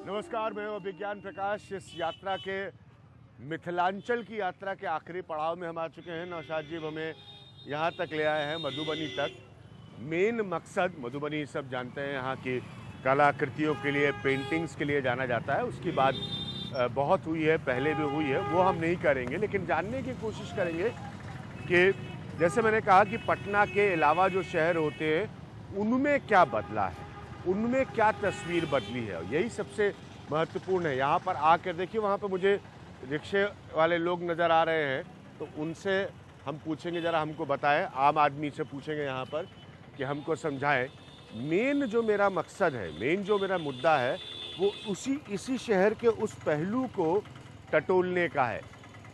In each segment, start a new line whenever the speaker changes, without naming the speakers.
नमस्कार, मैं हूं विज्ञान प्रकाश। इस यात्रा के मिथिलांचल की यात्रा के आखिरी पड़ाव में हम आ चुके हैं। नौशाद जी हमें यहाँ तक ले आए हैं, मधुबनी तक। मेन मकसद मधुबनी सब जानते हैं, यहाँ की कलाकृतियों के लिए, पेंटिंग्स के लिए जाना जाता है। उसकी बात बहुत हुई है, पहले भी हुई है, वो हम नहीं करेंगे, लेकिन जानने की कोशिश करेंगे कि जैसे मैंने कहा कि पटना के अलावा जो शहर होते हैं उनमें क्या बदला है, उनमें क्या तस्वीर बदली है। यही सबसे महत्वपूर्ण है। यहाँ पर आकर देखिए, वहाँ पर मुझे रिक्शे वाले लोग नज़र आ रहे हैं, तो उनसे हम पूछेंगे, ज़रा हमको बताएं। आम आदमी से पूछेंगे यहाँ पर कि हमको समझाएं। मेन जो मेरा मकसद है, मेन जो मेरा मुद्दा है, वो इसी शहर के उस पहलू को टटोलने का है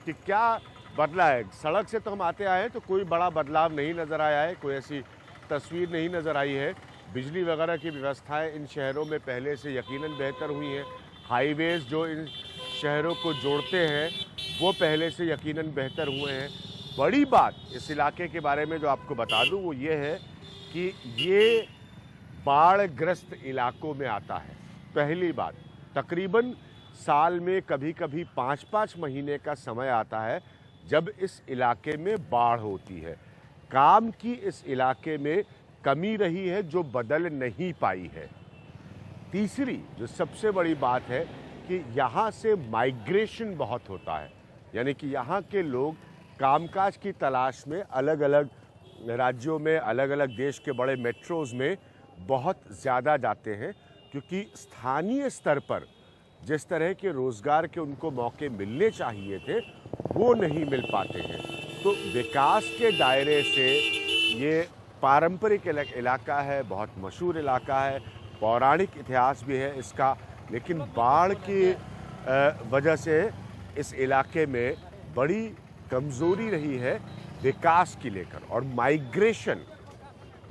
कि क्या बदला है। सड़क से तो हम आते आए हैं तो कोई बड़ा बदलाव नहीं नज़र आया है, कोई ऐसी तस्वीर नहीं नज़र आई है। बिजली वगैरह की व्यवस्थाएं इन शहरों में पहले से यकीनन बेहतर हुई हैं। हाईवेज़ जो इन शहरों को जोड़ते हैं वो पहले से यकीनन बेहतर हुए हैं। बड़ी बात इस इलाके के बारे में जो आपको बता दूं वो ये है कि ये बाढ़ग्रस्त इलाकों में आता है। पहली बात, तकरीबन साल में कभी कभी 5-5 महीने का समय आता है जब इस इलाके में बाढ़ होती है। काम की इस इलाके में कमी रही है जो बदल नहीं पाई है। तीसरी जो सबसे बड़ी बात है कि यहाँ से माइग्रेशन बहुत होता है, यानी कि यहाँ के लोग कामकाज की तलाश में अलग अलग राज्यों में, अलग अलग देश के बड़े मेट्रोज़ में बहुत ज़्यादा जाते हैं, क्योंकि स्थानीय स्तर पर जिस तरह के रोज़गार के उनको मौके मिलने चाहिए थे वो नहीं मिल पाते हैं। तो विकास के दायरे से ये पारंपरिक इलाका है, बहुत मशहूर इलाका है, पौराणिक इतिहास भी है इसका, लेकिन बाढ़ की वजह से इस इलाके में बड़ी कमज़ोरी रही है विकास की लेकर। और माइग्रेशन,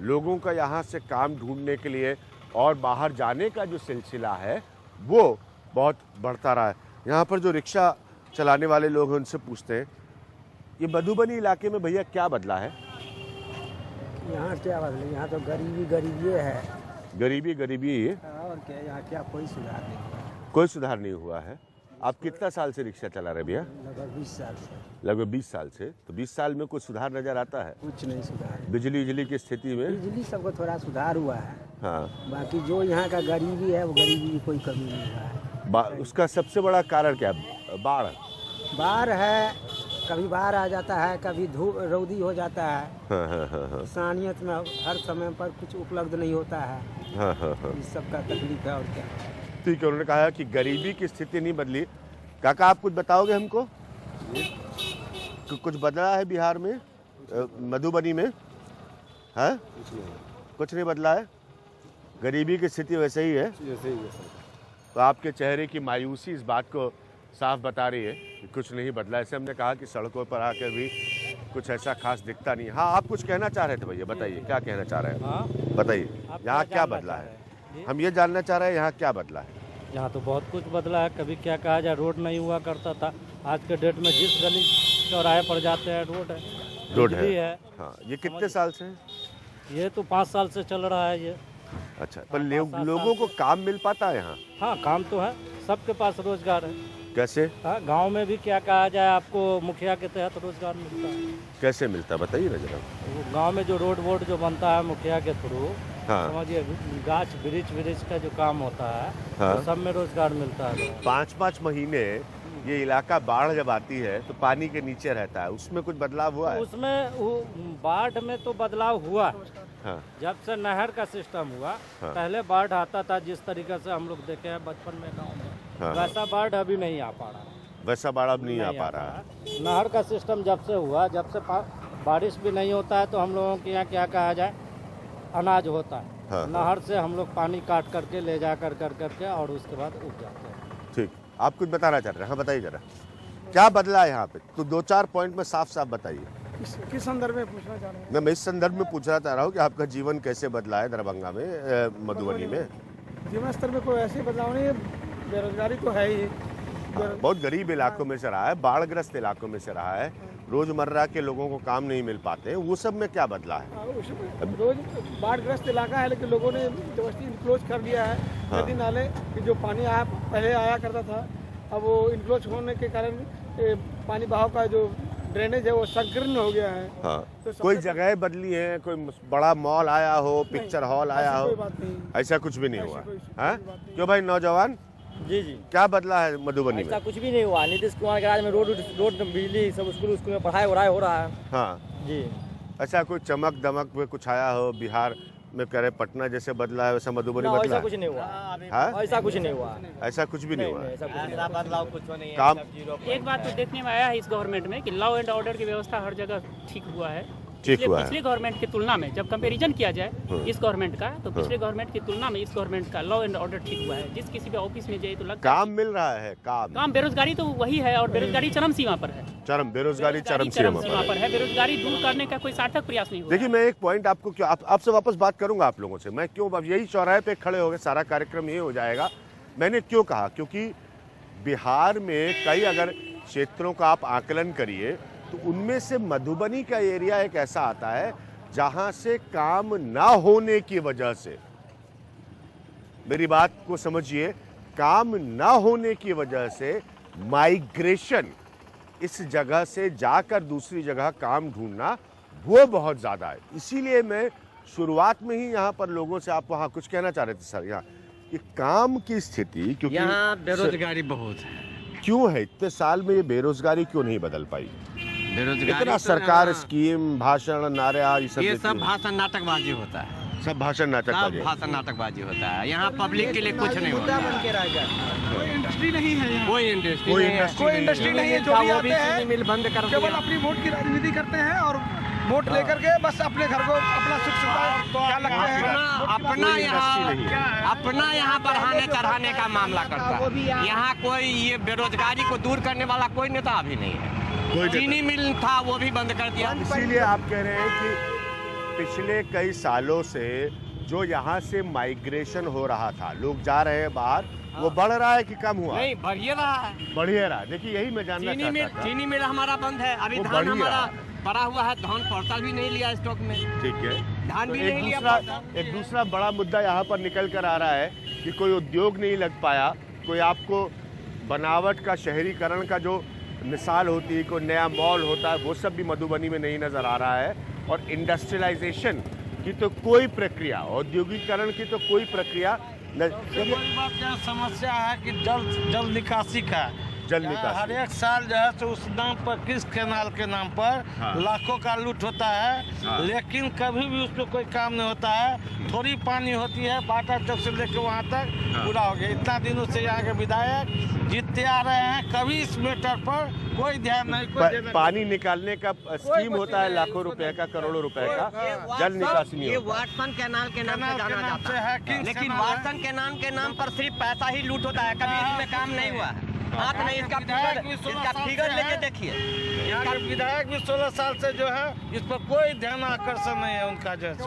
लोगों का यहाँ से काम ढूंढने के लिए और बाहर जाने का जो सिलसिला है वो बहुत बढ़ता रहा है। यहाँ पर जो रिक्शा चलाने वाले लोग हैं उनसे पूछते हैं, ये मधुबनी इलाके में भैया क्या बदला है?
यहाँ क्या बदला? यहाँ तो गरीबी है।
गरीबी है।
और क्या, यहाँ क्या कोई सुधार नहीं हुआ।
कोई सुधार नहीं हुआ है। आप कितना साल से रिक्शा चला रहे भैया?
लगभग 20 साल से।
लगभग 20 साल से। तो 20 साल में कुछ सुधार नज़र आता है?
कुछ नहीं सुधार।
बिजली की स्थिति में?
बिजली सबको थोड़ा सुधार हुआ है।
हाँ।
बाकी जो यहाँ का गरीबी है वो गरीबी की कोई कमी नहीं हुआ है।
उसका सबसे बड़ा कारण क्या? बाढ़
है। कभी बाढ़ आ जाता है, कभी रौदी हो जाता है।
हाँ।
इंसानियत में हर समय पर कुछ उपलब्ध नहीं होता है।
हाँ।
इस सब का तकलीफ है। और क्या?
ठीक है, उन्होंने कहा कि गरीबी की स्थिति नहीं बदली। काका, आप कुछ बताओगे हमको? कुछ बदला है बिहार में, मधुबनी में? है कुछ नहीं बदला है। गरीबी की स्थिति वैसे ही है। तो आपके चेहरे की मायूसी इस बात को साफ बता रही है कि कुछ नहीं बदला। ऐसे हमने कहा कि सड़कों पर आकर भी कुछ ऐसा खास दिखता नहीं। हाँ, आप कुछ कहना चाह रहे थे भैया, बताइए क्या कहना चाह रहे हैं? बताइए यहाँ क्या बदला है? हम ये जानना चाह रहे हैं यहाँ क्या बदला है।
यहाँ तो बहुत कुछ बदला है। कभी क्या कहा जाए, रोड नहीं हुआ करता था, आज के डेट में जिस गली चौराहे पर जाते हैं रोड है।
हाँ, ये कितने साल से है?
ये तो 5 साल से चल रहा है ये।
अच्छा, पर लोगों को काम मिल पाता है यहाँ?
हाँ, काम तो है, सबके पास रोजगार है।
कैसे?
हाँ, गांव में भी क्या कहा जाए, आपको मुखिया के तहत रोजगार मिलता है।
कैसे मिलता है बताइए ना जरा।
गांव में जो रोड जो बनता है मुखिया के थ्रू,
हाँ।
समझिए, गाछ वृक्ष का जो काम होता है,
हाँ।
तो सब में रोजगार मिलता है।
5-5 महीने ये इलाका बाढ़ जब आती है तो पानी के नीचे रहता है, उसमें कुछ बदलाव हुआ है?
उसमें बाढ़ में तो बदलाव हुआ।
हाँ।
जब से नहर का सिस्टम हुआ,
हाँ।
पहले बाढ़ आता था जिस तरीके से हम लोग देखे हैं बचपन में गाँव में,
हाँ।
वैसा बाढ़ अभी नहीं आ पा रहा।
वैसा बाढ़ अब नहीं आ पा रहा है।
नहर का सिस्टम जब से हुआ, जब से बारिश भी नहीं होता है, तो हम लोगों के यहाँ क्या कहा जाए, अनाज होता है।
हाँ।
नहर से हम लोग पानी काट करके ले जा करके और उसके बाद उग जाते हैं।
ठीक, आप कुछ बताना चाह रहे हैं? हाँ, बताइए जरा क्या बदला है यहाँ पे, तो 2-4 पॉइंट में साफ बताइए।
किस संदर्भ में पूछना चाह रहे हैं?
मैं इस संदर्भ में पूछना चाह रहा हूँ कि आपका जीवन कैसे बदला है दरभंगा में, मधुबनी में।
जीवन स्तर में कोई ऐसी बदलाव नहीं है। बेरोजगारी तो है ही,
बहुत गरीब इलाकों में से रहा है, बाढ़ग्रस्त इलाकों में से रहा है, रोजमर्रा के लोगों को काम नहीं मिल पाते, वो सब में क्या बदला है?
रोज बाढ़ग्रस्त इलाका है, लेकिन लोगों ने जबरदस्ती इनक्लोज कर दिया है। नदी नाले कि जो पानी आया पहले आया करता था, अब वो इनक्लोज होने के कारण पानी बहाव का जो ड्रेनेज है वो संकीर्ण हो गया है।
हाँ। तो कोई जगह बदली है, कोई बड़ा मॉल आया हो, पिक्चर हॉल आया हो, ऐसा कुछ भी नहीं हुआ? हाँ, क्यों भाई नौजवान?
जी
क्या बदला है मधुबनी में?
ऐसा कुछ भी नहीं हुआ। नीतीश कुमार के राज में रोड बिजली सब स्कूल में पढ़ाई हो रहा है।
हाँ
जी।
अच्छा, कोई चमक दमक में कुछ आया हो? बिहार में कह रहे पटना जैसे बदला है वैसा मधुबनी बदला?
ऐसा कुछ नहीं हुआ।
हाँ?
ऐसा कुछ नहीं हुआ।
ऐसा कुछ भी नहीं हुआ।
ऐसा बदलाव कुछ नहीं है।
काम
एक बात तो देखने में आया है इस गवर्नमेंट में कि लॉ एंड ऑर्डर की व्यवस्था हर जगह ठीक हुआ है।
ठीक हुआ है।
पिछले गवर्नमेंट की तुलना में जब कंपैरिजन किया जाए इस गवर्नमेंट का, तो पिछले गवर्नमेंट की तुलना में इस गवर्नमेंट का लॉ एंड ऑर्डर ठीक हुआ है। जिस किसी भी ऑफिस में जाए तो लगता
काम मिल रहा है। काम
बेरोजगारी तो वही है, और बेरोजगारी चरम सीमा पर है।
बेरोजगारी चरम सीमा
पर है। बेरोजगारी दूर करने का कोई सार्थक प्रयास नहीं हुआ।
देखिए, मैं एक पॉइंट आपको क्यों आपसे वापस बात करूंगा आप लोगों से। मैं क्यों अब यही चौराहे पे खड़े हो गए, सारा कार्यक्रम ये हो जाएगा। मैंने क्यों कहा? क्योंकि बिहार में कई अगर क्षेत्रों का आप आकलन करिए तो उनमें से मधुबनी का एरिया एक ऐसा आता है जहां से काम ना होने की वजह से, मेरी बात को समझिए, काम ना होने की वजह से माइग्रेशन, इस जगह से जाकर दूसरी जगह काम ढूंढना, वो बहुत ज्यादा है। इसीलिए मैं शुरुआत में ही यहाँ पर लोगों से, आप वहाँ कुछ कहना चाह रहे थे सर, यहाँ कि काम की स्थिति, क्योंकि
यहाँ बेरोजगारी बहुत है।
क्यों है? इतने साल में ये बेरोजगारी क्यों नहीं बदल पाई?
बेरोजगारी
इतना सरकार स्कीम, भाषण, नारे,
ये सब भाषण नाटकबाजी होता है।
सब भाषण
नाटकबाजी होता है। यहाँ पब्लिक के लिए कुछ नहीं होता।
कोई इंडस्ट्री नहीं है यहाँ।
कोई इंडस्ट्री नहीं है।
जो भी आते हैं
चीनी मिल बंद कर
केवल अपनी वोट की राजनीति करते हैं और वोट लेकर के बस अपने घर को अपना सुख सुविधा क्या लगता है
अपना यहाँ बढ़ाने चढ़ाने का मामला करता है। यहाँ कोई ये बेरोजगारी को दूर करने वाला कोई नेता अभी नहीं है। चीनी मिल था वो भी बंद कर दिया।
इसीलिए आप कह रहे हैं कि पिछले कई सालों से जो यहाँ से माइग्रेशन हो रहा था, लोग जा रहे हैं बाहर, वो बढ़ रहा है कि कम हुआ?
नहीं, बढ़िए रहा है।
बढ़िए रहा। देखिए, यही मैं जानना चाहता था।
चीनी मिल हमारा बंद है अभी। धान हमारा पड़ा हुआ है, धान पोर्टल भी नहीं लिया स्टॉक में।
ठीक है,
धान भी नहीं लिया।
एक दूसरा बड़ा मुद्दा यहाँ पर निकल कर आ रहा है कि कोई उद्योग नहीं लग पाया। कोई आपको बनावट का, शहरीकरण का जो मिसाल होती है, कोई नया मॉल होता है, वो सब भी मधुबनी में नहीं नजर आ रहा है। और इंडस्ट्रियलाइजेशन की तो कोई प्रक्रिया, औद्योगिकरण की तो कोई प्रक्रिया
बड़ी बात क्या समस्या है कि जल निकासी का,
जल निकासी
हर एक साल जो है तो उस नाम पर, किस कैनाल के नाम पर लाखों का लूट होता है। लेकिन कभी भी उस पर कोई काम नहीं होता है। थोड़ी पानी होती है, बाटा चौक से लेकर वहाँ तक पूरा हो गया। इतना दिनों से यहाँ के विधायक जीतते आ रहे हैं, कभी इस मैटर पर कोई ध्यान नहीं।
पानी निकालने का स्कीम होता है लाखों रुपए का, करोड़ों रुपए का, जल निकासी नहीं
ये
होता।
वाटसन कैनाल के नाम से जाना जाता है, लेकिन वाटसन कैनाल के नाम पर सिर्फ पैसा ही लूट होता है। कभी इसमें काम नहीं हुआ है। आप नहीं इसका फिगर लेके देखिए।
यहाँ के विधायक भी 16 साल से जो है इस पर कोई ध्यान आकर्षण नहीं है उनका। जैसे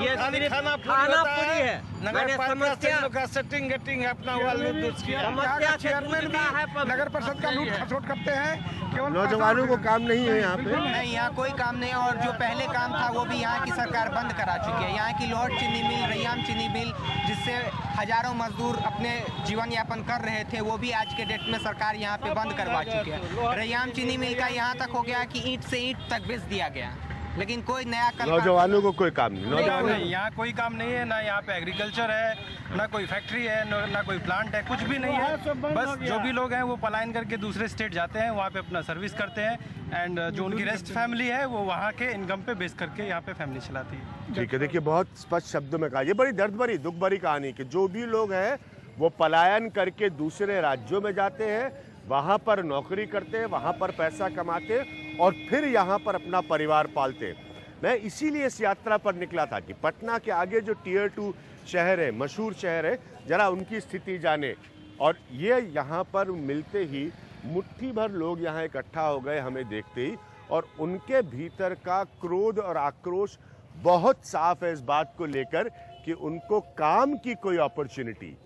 ये
खाना पूरी है। नगर पालिका का सेटिंग गेटिंग अपना हुआ लूट
चेयरमैन भी नगर परिषद का लूट खसोट करते हैं।
नौजवानों को काम नहीं है यहाँ पे।
नहीं, यहाँ कोई काम नहीं। और जो पहले काम था वो भी यहाँ की सरकार बंद करा चुकी है। यहाँ की लॉर्ड चीनी मिल, रैयाम चीनी मिल, जिससे हजारों मजदूर अपने जीवन यापन कर रहे थे, वो भी आज के डेट में सरकार यहाँ पे बंद करवा चुकी है। रैयाम चीनी मिल का यहाँ तक हो गया कि ईंट से ईंट तक बेच दिया गया, लेकिन कोई नया
नौजवानों को कोई काम नहीं।
यहाँ कोई काम नहीं है। ना यहाँ पे एग्रीकल्चर है, ना कोई फैक्ट्री है, ना कोई प्लांट है, कुछ भी नहीं है। बस जो भी लोग हैं वो पलायन करके दूसरे स्टेट जाते हैं, वहाँ पे अपना सर्विस करते हैं। एंड जो उनकी रेस्ट फैमिली है वो वहाँ के इनकम पे बेस करके यहाँ पे फैमिली चलाती है।
ठीक है, देखिए, बहुत स्पष्ट शब्दों में कहा। ये बड़ी दर्द भरी, दुख भरी कहानी कि जो भी लोग हैं वो पलायन करके दूसरे राज्यों में जाते हैं, वहाँ पर नौकरी करते हैं, वहाँ पर पैसा कमाते हैं और फिर यहाँ पर अपना परिवार पालते हैं। मैं इसीलिए इस यात्रा पर निकला था कि पटना के आगे जो टियर 2 शहर है, मशहूर शहर है, जरा उनकी स्थिति जाने। और ये यहाँ पर मिलते ही मुट्ठी भर लोग यहाँ इकट्ठा हो गए हमें देखते ही, और उनके भीतर का क्रोध और आक्रोश बहुत साफ है इस बात को लेकर कि उनको काम की कोई अपॉर्चुनिटी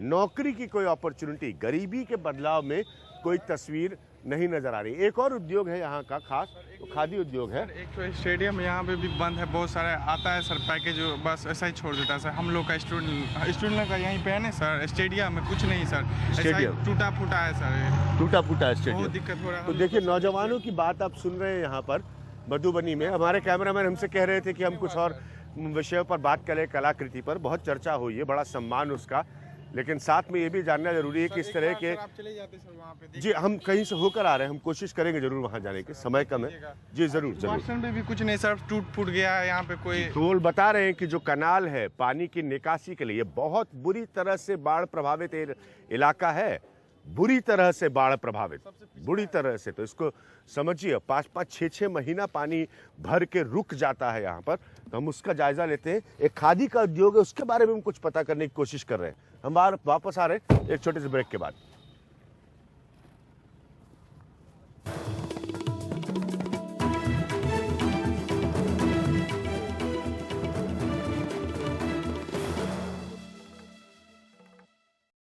नौकरी की कोई अपॉर्चुनिटी, गरीबी के बदलाव में कोई तस्वीर नहीं नजर आ रही। एक और उद्योग है यहाँ का खास, तो खादी उद्योग है।
एक तो स्टेडियम यहाँ पे भी बंद है, बहुत सारे आता है सर पैकेज, बस ऐसा ही छोड़ देता है सर। हम लोग का स्टूडेंट का यहीं पे है ना सर, स्टेडियम में कुछ नहीं सर,
स्टेडियम
टूटा फूटा है सर,
टूटा फूटा है स्टेडियम,
बहुत दिक्कत हो रहा है।
तो देखिए नौजवानों की बात आप सुन रहे हैं यहाँ पर मधुबनी में। हमारे कैमरामैन हमसे कह रहे थे कि हम कुछ और विषयों पर बात करें, कलाकृति पर बहुत चर्चा हुई है, बड़ा सम्मान उसका, लेकिन साथ में ये भी जानना जरूरी है कि इस तरह के
आप चले जाते सर वहाँ पे,
जी हम कहीं से होकर आ रहे हैं, हम कोशिश करेंगे जरूर वहाँ जाने की, समय कम है जी, जरूर जरूर।
वाटसन पे भी कुछ नहीं सर, टूट फूट गया है यहाँ पे कोई।
तो वो बता रहे हैं कि जो कनाल है पानी की निकासी के लिए बहुत बुरी तरह से बाढ़ प्रभावित इलाका है, बुरी तरह से बाढ़ प्रभावित, बुरी तरह से। तो इसको समझिए 5-5, 6-6 महीना पानी भर के रुक जाता है यहाँ पर। तो हम उसका जायजा लेते हैं। एक खादी का उद्योग है, उसके बारे में हम कुछ पता करने की कोशिश कर रहे हैं। हम वापस आ रहे हैं एक छोटे से ब्रेक के बाद।